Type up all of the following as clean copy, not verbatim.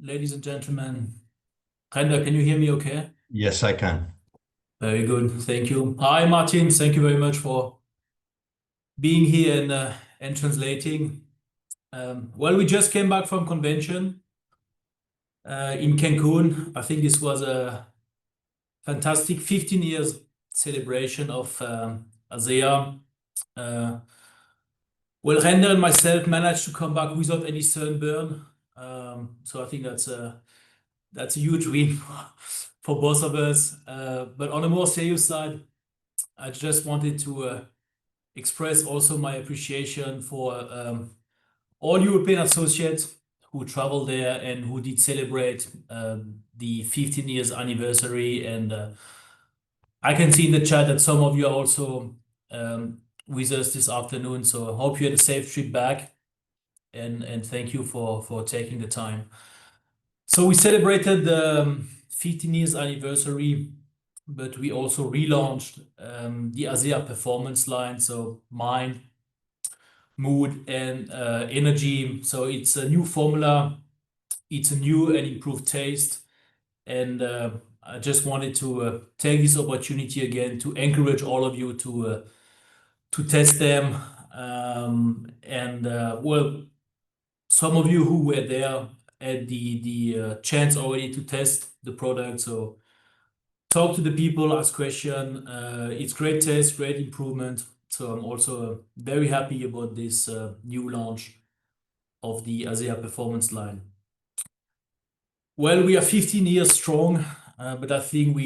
Ladies and gentlemen. Renda, can you hear me okay? Yes, I can. Very good. Thank you. Hi, Martin. Thank you very much for being here and translating. Well, we just came back from convention in Cancun. I think this was a fantastic 15 years celebration of ASEA. Uh, well, Renda and myself managed to come back without any sunburn. So I think that's a huge win for both of us. But on a more serious side, I just wanted to express also my appreciation for all European associates who traveled there and who did celebrate the 15 years anniversary. And I can see in the chat that some of you are also with us this afternoon. So I hope you had a safe trip back, and thank you for taking the time. So we celebrated the 15 years anniversary, but we also relaunched the ASEA performance line. So mind, mood, and energy. So it's a new formula. It's a new and improved taste. And I just wanted to take this opportunity again to encourage all of you to test them. And well, some of you who were there had the chance already to test the product. So talk to the people, ask question. It's great taste, great improvement. So I'm also very happy about this new launch of the ASEA performance line. Well, we are 15 years strong, but I think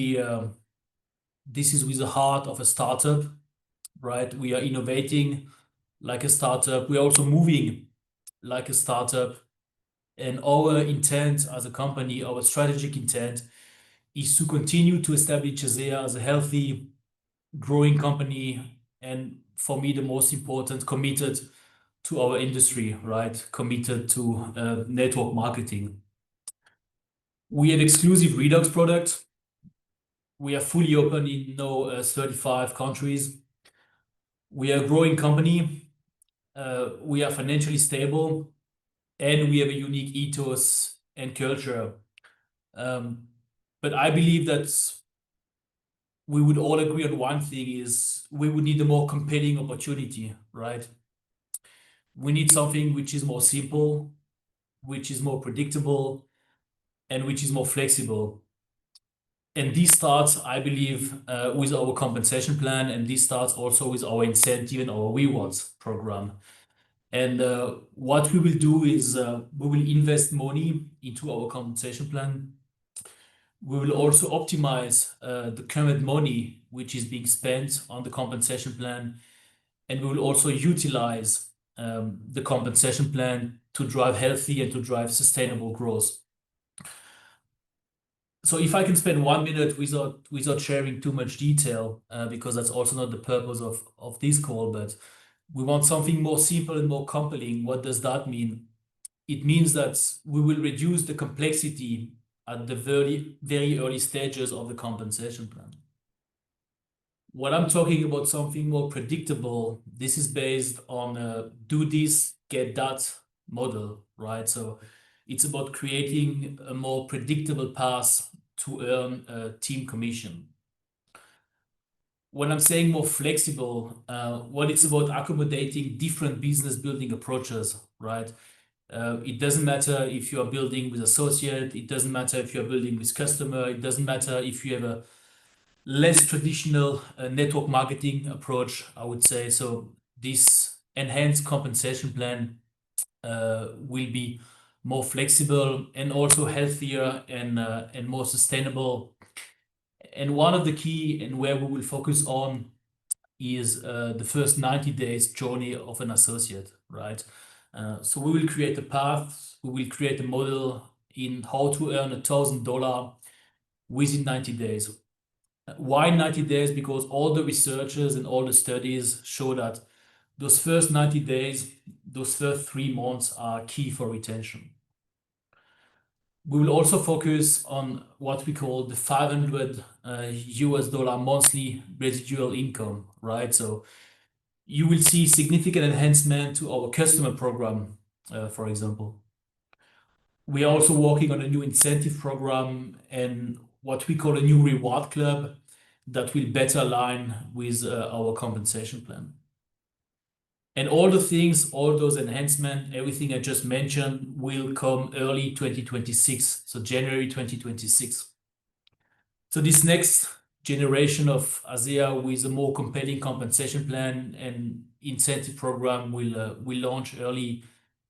this is with the heart of a startup, right? We are innovating like a startup. We are also moving like a startup. And our intent as a company, our strategic intent, is to continue to establish ASEA as a healthy, growing company. And for me, the most important, committed to our industry, right? Committed to network marketing. We have exclusive Redux products. We are fully open in 35 countries. We are a growing company. We are financially stable, and we have a unique ethos and culture. But I believe that we would all agree on one thing is we would need a more compelling opportunity, right? We need something which is more simple, which is more predictable, and which is more flexible. And this starts, I believe, with our compensation plan, and this starts also with our incentive and our rewards program. And what we will do is we will invest money into our compensation plan. We will also optimize the current money which is being spent on the compensation plan, and we will also utilize the compensation plan to drive healthy and to drive sustainable growth. So if I can spend 1 minute without sharing too much detail, because that's also not the purpose of this call, but we want something more simple and more compelling. What does that mean? It means that we will reduce the complexity at the very, very early stages of the compensation plan. When I'm talking about something more predictable, this is based on a do this, get that model, right? So it's about creating a more predictable path to earn a team commission. When I'm saying more flexible, what it's about accommodating different business building approaches, right? It doesn't matter if you are building with associate, it doesn't matter if you're building with customer, it doesn't matter if you have a less traditional network marketing approach, I would say. So this enhanced compensation plan will be more flexible and also healthier and more sustainable. And one of the key and where we will focus on is the first 90 days journey of an associate, right? So we will create a path, we will create a model in how to earn $1,000 within 90 days. Why 90 days? Because all the researchers and all the studies show that those first 90 days, those first 3 months are key for retention. We will also focus on what we call the 500 US dollar monthly residual income, right? So you will see significant enhancement to our customer program, for example. We are also working on a new incentive program and what we call a new reward club that will better align with our compensation plan. And all the things, all those enhancements, everything I just mentioned will come early 2026, so January 2026. So this next generation of ASEA with a more compelling compensation plan and incentive program will launch early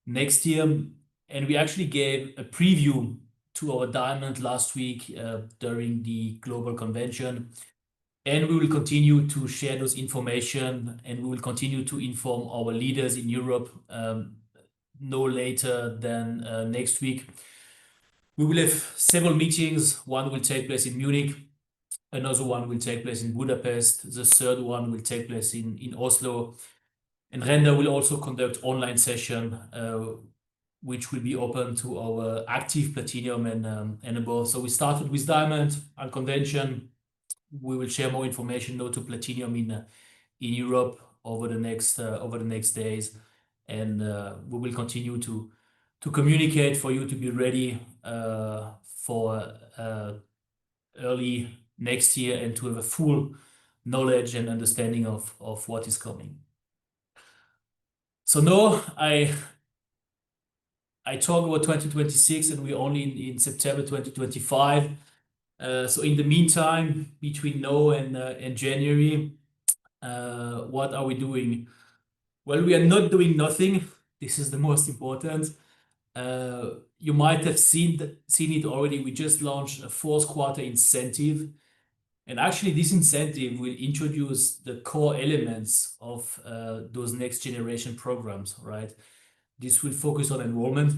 next year. And we actually gave a preview to our Diamond last week during the global convention. And we will continue to share those information and we will continue to inform our leaders in Europe no later than next week. We will have several meetings. One will take place in Munich. Another one will take place in Budapest. The third one will take place in Oslo. And Render will also conduct online session, which will be open to our active platinum and above. So we started with Diamond and convention. We will share more information now to platinum in Europe over the next days, and we will continue to communicate for you to be ready for early next year and to have a full knowledge and understanding of what is coming. So now I talk about 2026 and we're only in September 2025. So in the meantime, between now and January, what are we doing? Well, we are not doing nothing. This is the most important. You might have seen it already. We just launched a fourth quarter incentive. And actually, this incentive will introduce the core elements of those next generation programs, right? This will focus on enrollment.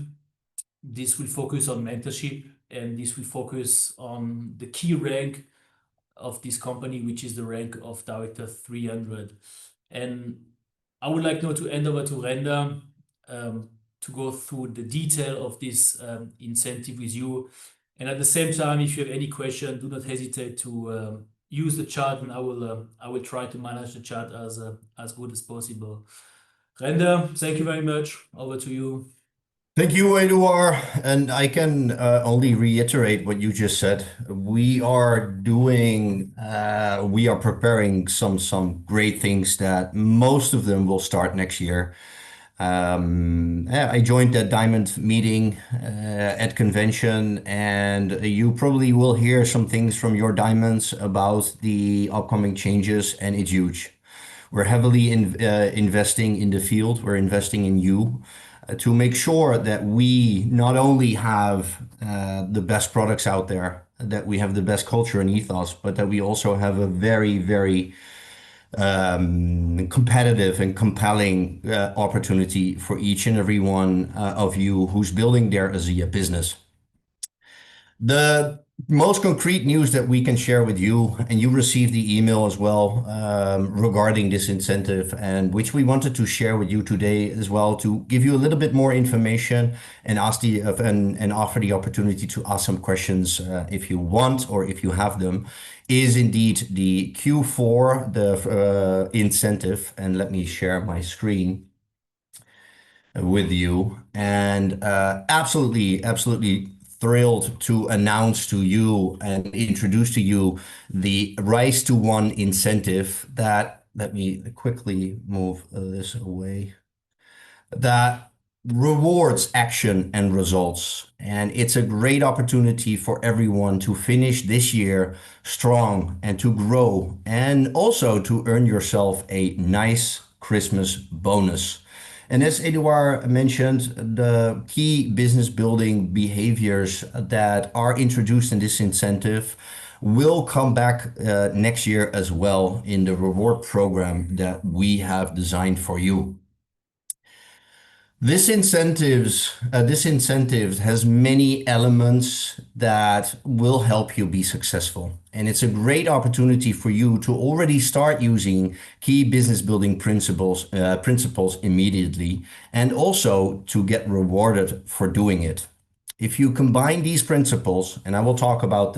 This will focus on mentorship. And this will focus on the key rank of this company, which is the rank of Director 300. And I would like now to hand over to Renda to go through the detail of this incentive with you. And at the same time, if you have any question, do not hesitate to use the chat, and I will try to manage the chat as good as possible. Renda, thank you very much. Over to you. Thank you, Eduard. And I can only reiterate what you just said. We are preparing some great things that most of them will start next year. I joined that Diamond meeting at convention, and you probably will hear some things from your Diamonds about the upcoming changes, and it's huge. We're heavily investing in the field. We're investing in you to make sure that we not only have the best products out there, that we have the best culture and ethos, but that we also have a very, very competitive and compelling opportunity for each and every one of you who's building their ASEA business. The most concrete news that we can share with you, and you received the email as well regarding this incentive, and which we wanted to share with you today as well to give you a little bit more information and offer the opportunity to ask some questions if you want or if you have them, is indeed the Q4, the incentive. And let me share my screen with you, and absolutely thrilled to announce to you and introduce to you the Rise to One incentive that, let me quickly move this away, that rewards action and results. And it's a great opportunity for everyone to finish this year strong and to grow, and also to earn yourself a nice Christmas bonus. And as Eduard mentioned, the key business building behaviors that are introduced in this incentive will come back next year as well in the reward program that we have designed for you. This incentive has many elements that will help you be successful. And it's a great opportunity for you to already start using key business building principles immediately, and also to get rewarded for doing it. If you combine these principles, and I will talk about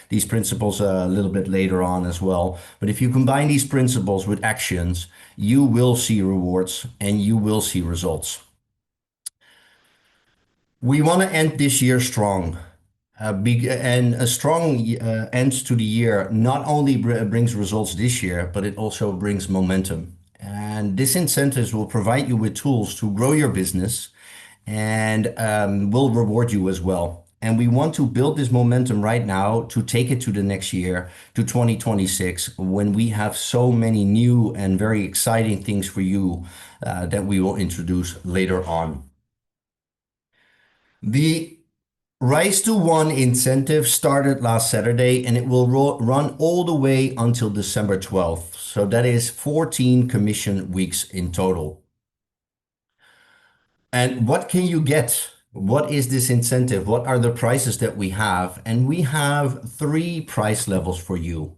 these principles a little bit later on as well, but if you combine these principles with actions, you will see rewards and you will see results. We want to end this year strong. And a strong end to the year not only brings results this year, but it also brings momentum. And this incentives will provide you with tools to grow your business and will reward you as well. And we want to build this momentum right now to take it to the next year, to 2026, when we have so many new and very exciting things for you that we will introduce later on. The Rise to One incentive started last Saturday and it will run all the way until December 12th. So that is 14 commission weeks in total. And what can you get? What is this incentive? What are the prices that we have? And we have three price levels for you.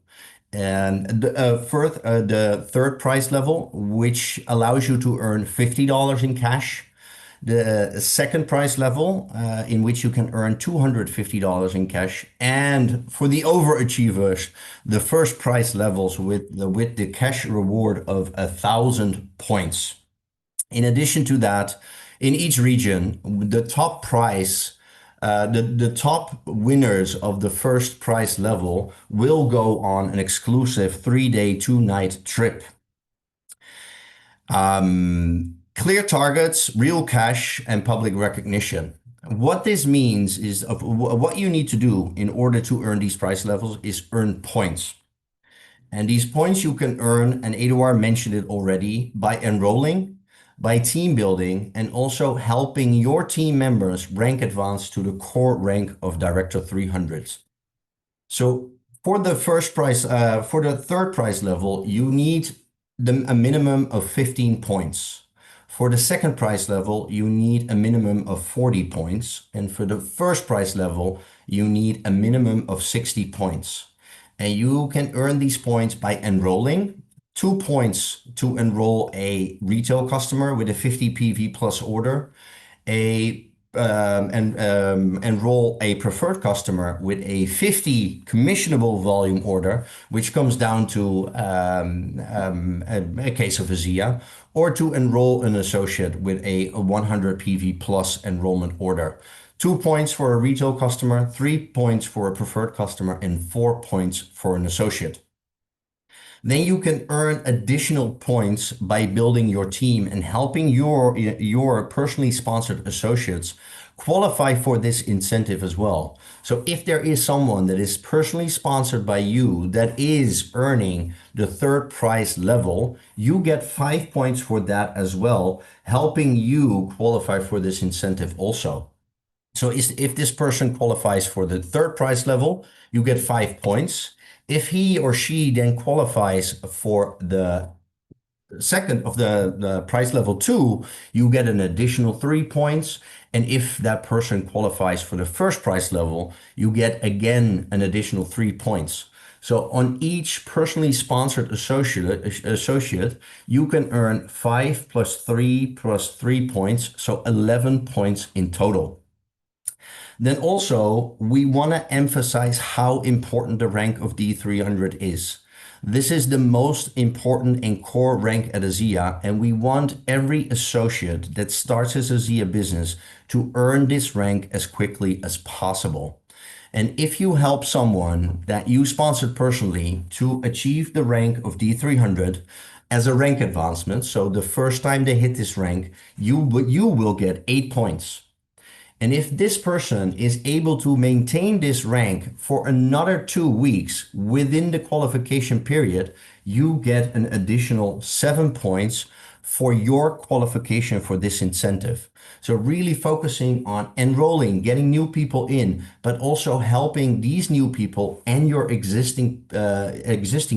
And the third price level, which allows you to earn $50 in cash. The second price level, in which you can earn $250 in cash. And for the overachievers, the first price levels with the cash reward of 1,000 points. In addition to that, in each region, the top price, the top winners of the first price level will go on an exclusive 3-day, 2-night trip. Clear targets, real cash, and public recognition. What this means is what you need to do in order to earn these price levels is earn points. And these points you can earn, and Eduard mentioned it already, by enrolling, by team building, and also helping your team members rank advance to the core rank of Director 300. So for the third price level, you need a minimum of 15 points. For the second price level, you need a minimum of 40 points. And for the first price level, you need a minimum of 60 points. And you can earn these points by enrolling. 2 points to enroll a retail customer with a 50 PV plus order. Enroll a preferred customer with a 50 commissionable volume order, which comes down to a case of ASEA, or to enroll an associate with a 100 PV plus enrollment order. 2 points for a retail customer, 3 points for a preferred customer, and 4 points for an associate. Then you can earn additional points by building your team and helping your personally sponsored associates qualify for this incentive as well. So if there is someone that is personally sponsored by you that is earning the third price level, you get 5 points for that as well, helping you qualify for this incentive also. So if this person qualifies for the third price level, you get 5 points. If he or she then qualifies for the second of the price level 2, you get an additional 3 points. And if that person qualifies for the first price level, you get again an additional 3 points. So on each personally sponsored associate, you can earn 5 plus 3 plus 3 points, so 11 points in total. Then also, we want to emphasize how important the rank of D300 is. This is the most important and core rank at ASEA, and we want every associate that starts his ASEA business to earn this rank as quickly as possible. And if you help someone that you sponsored personally to achieve the rank of D300 as a rank advancement, so the first time they hit this rank, you will get 8 points. And if this person is able to maintain this rank for another 2 weeks within the qualification period, you get an additional 7 points for your qualification for this incentive. So really focusing on enrolling, getting new people in, but also helping these new people and your existing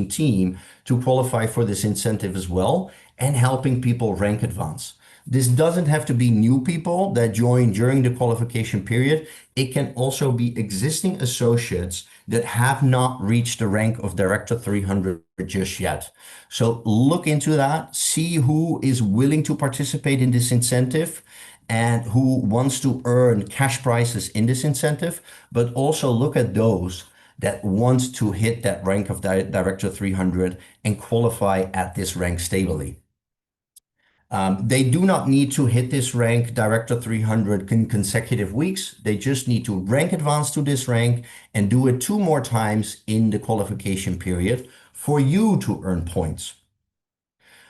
team to qualify for this incentive as well, and helping people rank advance. This doesn't have to be new people that join during the qualification period. It can also be existing associates that have not reached the rank of Director 300 just yet. So look into that, see who is willing to participate in this incentive and who wants to earn cash prizes in this incentive, but also look at those that want to hit that rank of Director 300 and qualify at this rank stably. They do not need to hit this rank Director 300 in consecutive weeks. They just need to rank advance to this rank and do it 2 more times in the qualification period for you to earn points.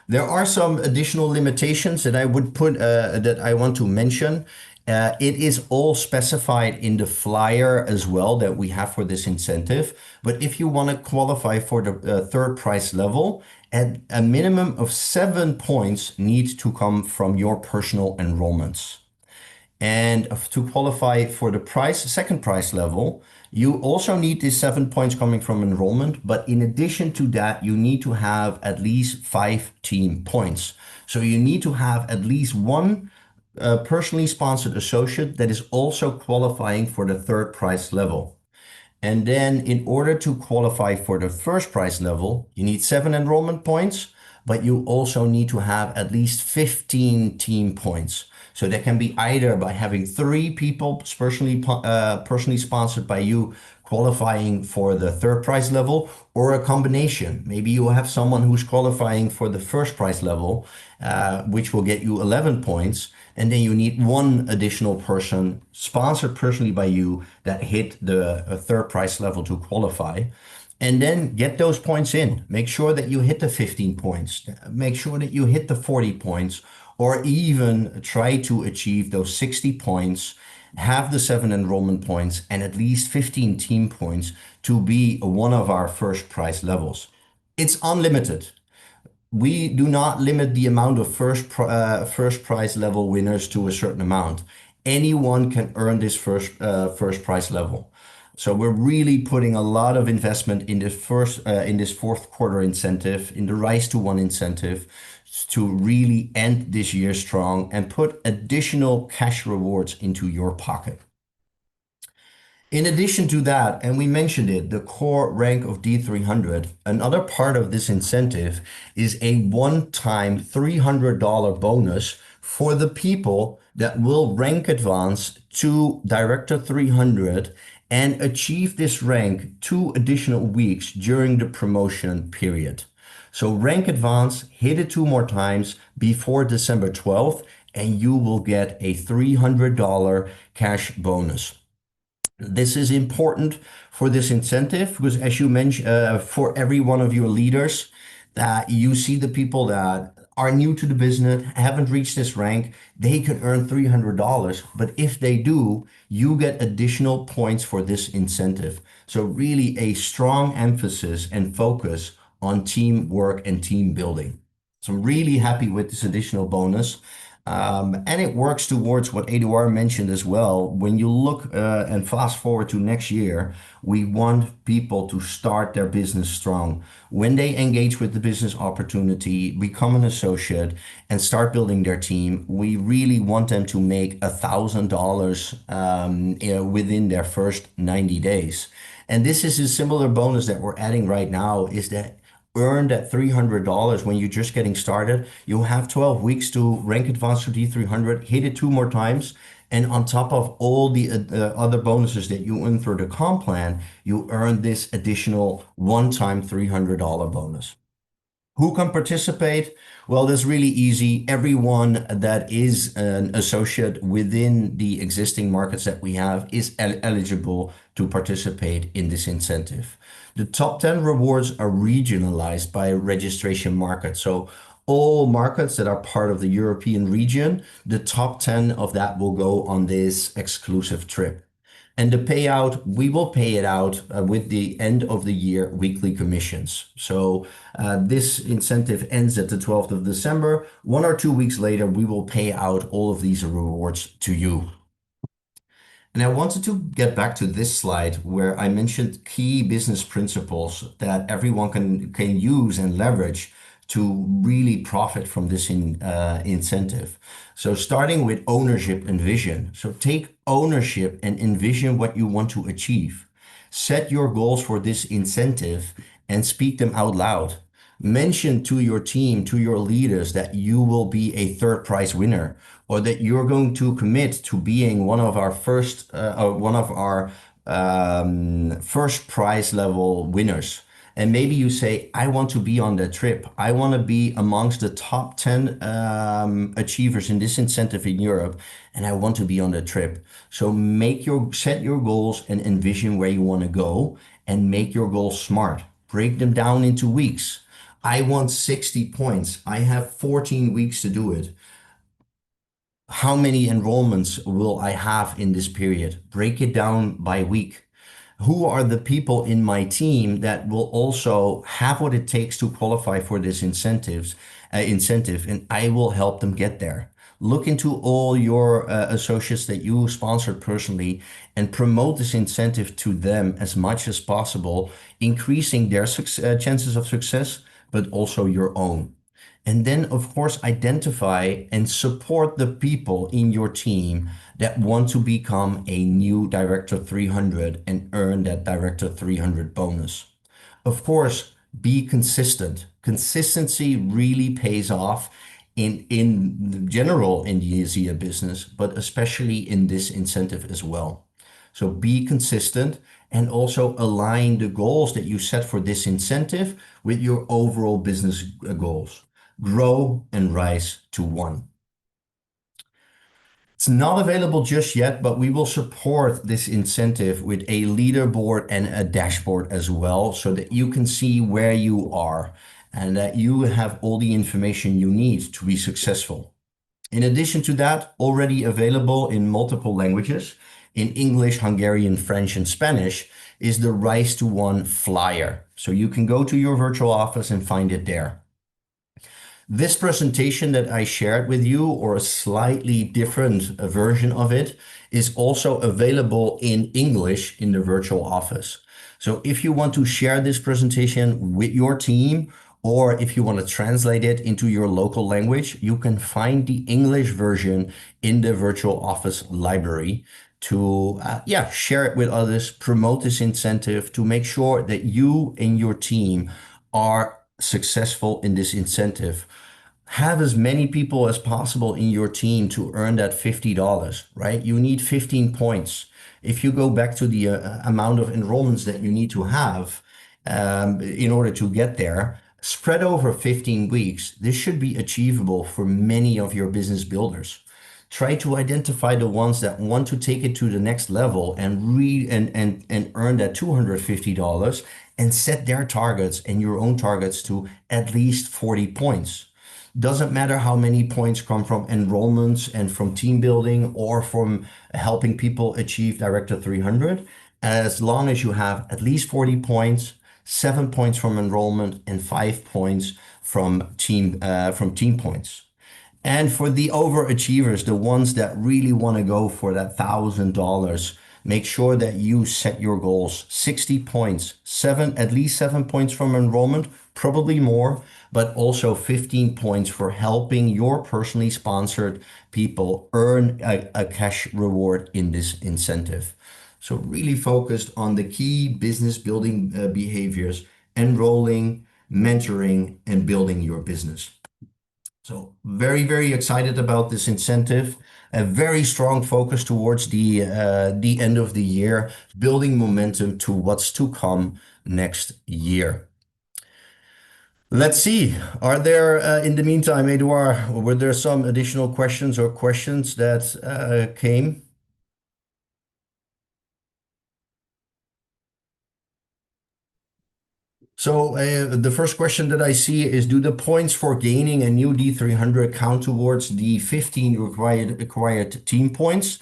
There are some additional limitations that I would put that I want to mention. It is all specified in the flyer as well that we have for this incentive. But if you want to qualify for the third price level, at a minimum of 7 points need to come from your personal enrollments. And to qualify for the second price level, you also need these 7 points coming from enrollment. But in addition to that, you need to have at least 5 team points. So you need to have at least one personally sponsored associate that is also qualifying for the third price level. And then in order to qualify for the first price level, you need 7 enrollment points, but you also need to have at least 15 team points. So that can be either by having 3 people personally sponsored by you qualifying for the third price level, or a combination. Maybe you have someone who's qualifying for the first price level, which will get you 11 points. And then you need one additional person sponsored personally by you that hit the third price level to qualify. And then get those points in. Make sure that you hit the 15 points. Make sure that you hit the 40 points, or even try to achieve those 60 points, have the 7 enrollment points, and at least 15 team points to be one of our first prize levels. It's unlimited. We do not limit the amount of first prize level winners to a certain amount. Anyone can earn this first prize level. So we're really putting a lot of investment in this fourth quarter incentive, in the Rise to One incentive, to really end this year strong and put additional cash rewards into your pocket. In addition to that, and we mentioned it, the core rank of D300, another part of this incentive is a one-time $300 bonus for the people that will rank advance to Director 300 and achieve this rank 2 additional weeks during the promotion period. So rank advance, hit it 2 more times before December 12th, and you will get a $300 cash bonus. This is important for this incentive because, as you mentioned, for every one of your leaders, that you see the people that are new to the business, haven't reached this rank, they could earn $300. But if they do, you get additional points for this incentive. So really a strong emphasis and focus on teamwork and team building. So I'm really happy with this additional bonus. And it works towards what Eduard mentioned as well. When you look and fast forward to next year, we want people to start their business strong. When they engage with the business opportunity, become an associate, and start building their team, we really want them to make $1,000 within their first 90 days. And this is a similar bonus that we're adding right now, is that earn that $300 when you're just getting started. You'll have 12 weeks to rank advance to D300, hit it 2 more times. And on top of all the other bonuses that you earn through the comp plan, you earn this additional one-time $300 bonus. Who can participate? Well, that's really easy. Everyone that is an associate within the existing markets that we have is eligible to participate in this incentive. The top 10 rewards are regionalized by registration market. So all markets that are part of the European region, the top 10 of that will go on this exclusive trip. And the payout, we will pay it out with the end of the year weekly commissions. So this incentive ends at the 12th of December. 1 or 2 weeks later, we will pay out all of these rewards to you. And I wanted to get back to this slide where I mentioned key business principles that everyone can use and leverage to really profit from this incentive. So starting with ownership and vision. So take ownership and envision what you want to achieve. Set your goals for this incentive and speak them out loud. Mention to your team, to your leaders, that you will be a third prize winner, or that you're going to commit to being one of our first prize level winners. And maybe you say, I want to be on that trip. I want to be amongst the top 10 achievers in this incentive in Europe, and I want to be on that trip. So set your goals and envision where you want to go, and make your goals smart. Break them down into weeks. I want 60 points. I have 14 weeks to do it. How many enrollments will I have in this period? Break it down by week. Who are the people in my team that will also have what it takes to qualify for this incentive, and I will help them get there. Look into all your associates that you sponsored personally and promote this incentive to them as much as possible, increasing their chances of success, but also your own. And then, of course, identify and support the people in your team that want to become a new Director 300 and earn that Director 300 bonus. Of course, be consistent. Consistency really pays off in general in the Asia business, but especially in this incentive as well. So be consistent and also align the goals that you set for this incentive with your overall business goals. Grow and rise to one. It's not available just yet, but we will support this incentive with a leaderboard and a dashboard as well, so that you can see where you are and that you have all the information you need to be successful. In addition to that, already available in multiple languages, in English, Hungarian, French, and Spanish, is the Rise to One flyer. So you can go to your virtual office and find it there. This presentation that I shared with you, or a slightly different version of it, is also available in English in the virtual office. So if you want to share this presentation with your team, or if you want to translate it into your local language, you can find the English version in the virtual office library to share it with others, promote this incentive to make sure that you and your team are successful in this incentive. Have as many people as possible in your team to earn that $50, right? You need 15 points. If you go back to the amount of enrollments that you need to have in order to get there, spread over 15 weeks, this should be achievable for many of your business builders. Try to identify the ones that want to take it to the next level and earn that $250, and set their targets and your own targets to at least 40 points. Doesn't matter how many points come from enrollments and from team building or from helping people achieve Director 300, as long as you have at least 40 points, 7 points from enrollment, and 5 points from team points. And for the overachievers, the ones that really want to go for that $1,000, make sure that you set your goals. 60 points, at least 7 points from enrollment, probably more, but also 15 points for helping your personally sponsored people earn a cash reward in this incentive. So really focused on the key business building behaviors: enrolling, mentoring, and building your business. So very, very excited about this incentive. A very strong focus towards the end of the year, building momentum to what's to come next year. Let's see. Are there, in the meantime, Edouard, were there some additional questions that came? So the first question that I see is, do the points for gaining a new D300 count towards the 15 required team points?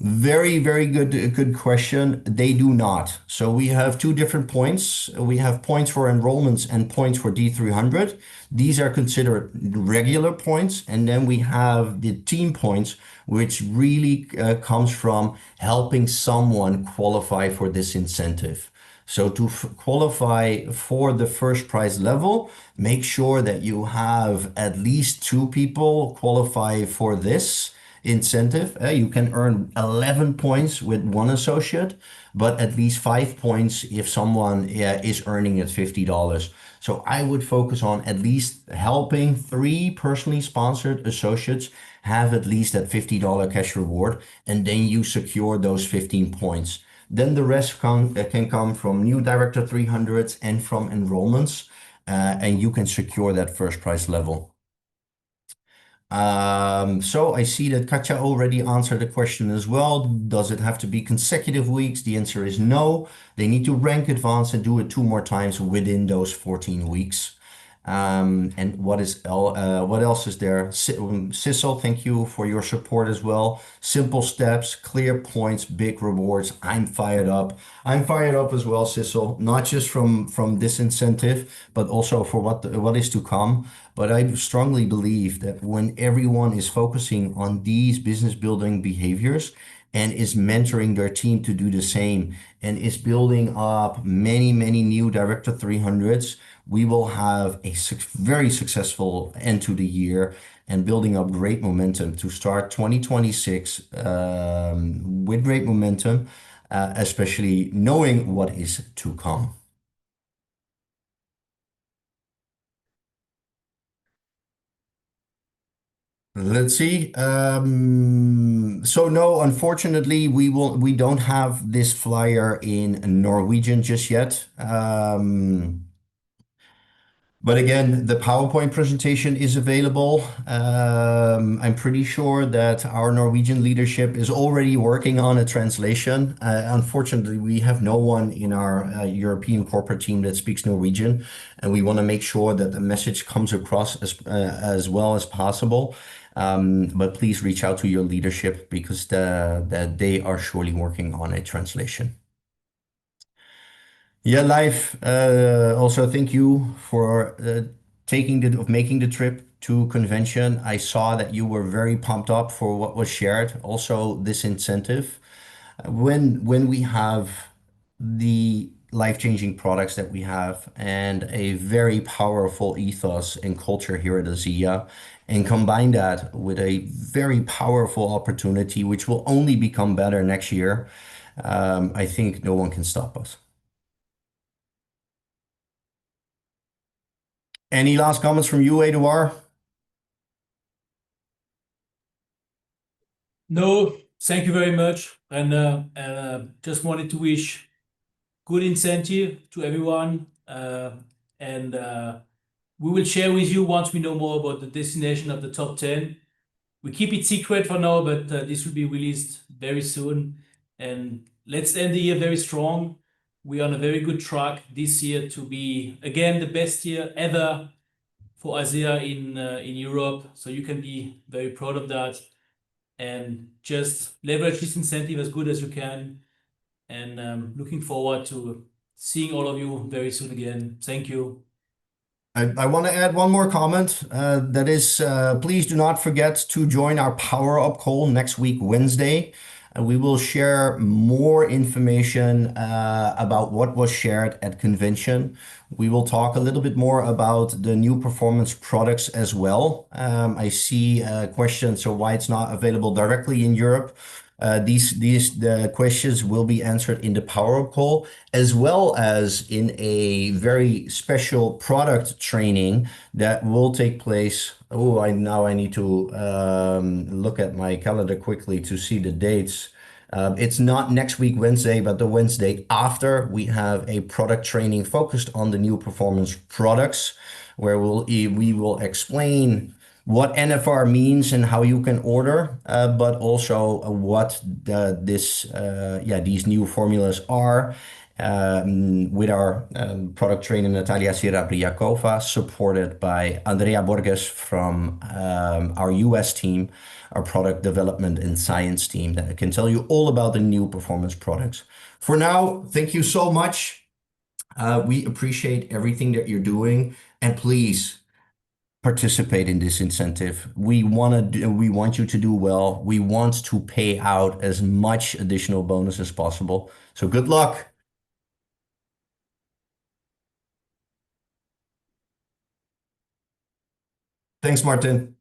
Very, very good question. They do not. So we have two different points. We have points for enrollments and points for D300. These are considered regular points. And then we have the team points, which really comes from helping someone qualify for this incentive. So to qualify for the first prize level, make sure that you have at least 2 people qualify for this incentive. You can earn 11 points with one associate, but at least 5 points if someone is earning at $50. So I would focus on at least helping 3 personally sponsored associates have at least that $50 cash reward, and then you secure those 15 points. Then the rest can come from new Director 300s and from enrollments, and you can secure that first price level. So I see that Katja already answered the question as well. Does it have to be consecutive weeks? The answer is no. They need to rank advance and do it 2 more times within those 14 weeks. And what else is there? Sissel, thank you for your support as well. Simple steps, clear points, big rewards. I'm fired up. I'm fired up as well, Sissel, not just from this incentive, but also for what is to come. But I strongly believe that when everyone is focusing on these business building behaviors and is mentoring their team to do the same and is building up many, many new Director 300s, we will have a very successful end to the year and building up great momentum to start 2026 with great momentum, especially knowing what is to come. Let's see. So no, unfortunately, we don't have this flyer in Norwegian just yet. But again, the PowerPoint presentation is available. I'm pretty sure that our Norwegian leadership is already working on a translation. Unfortunately, we have no one in our European corporate team that speaks Norwegian, and we want to make sure that the message comes across as well as possible. But please reach out to your leadership because that they are surely working on a translation. Yeah, Life. Also, thank you for making the trip to convention. I saw that you were very pumped up for what was shared. Also, this incentive. When we have the life-changing products that we have and a very powerful ethos and culture here at Azia, and combine that with a very powerful opportunity, which will only become better next year, I think no one can stop us. Any last comments from you, Eduard? No, thank you very much. And just wanted to wish good incentive to everyone. And we will share with you once we know more about the destination of the top 10. We keep it secret for now, but this will be released very soon. And let's end the year very strong. We are on a very good track this year to be, again, the best year ever for Azia in Europe. So you can be very proud of that and just leverage this incentive as good as you can. And looking forward to seeing all of you very soon again. Thank you. I want to add one more comment. That is, please do not forget to join our Power Up call next week, Wednesday. We will share more information about what was shared at convention. We will talk a little bit more about the new performance products as well. I see questions, so why it's not available directly in Europe. The questions will be answered in the Power Up call, as well as in a very special product training that will take place. Oh, I need to look at my calendar quickly to see the dates. It's not next week, Wednesday, but the Wednesday after. We have a product training focused on the new performance products, where we will explain what NFR means and how you can order, but also what these new formulas are. With our product trainer Natalia Sirabriakova, supported by Andrea Borges from our US team, our product development and science team, that can tell you all about the new performance products. For now, thank you so much. We appreciate everything that you're doing, and please participate in this incentive. We want you to do well. We want to pay out as much additional bonus as possible. So good luck. Thanks, Martin.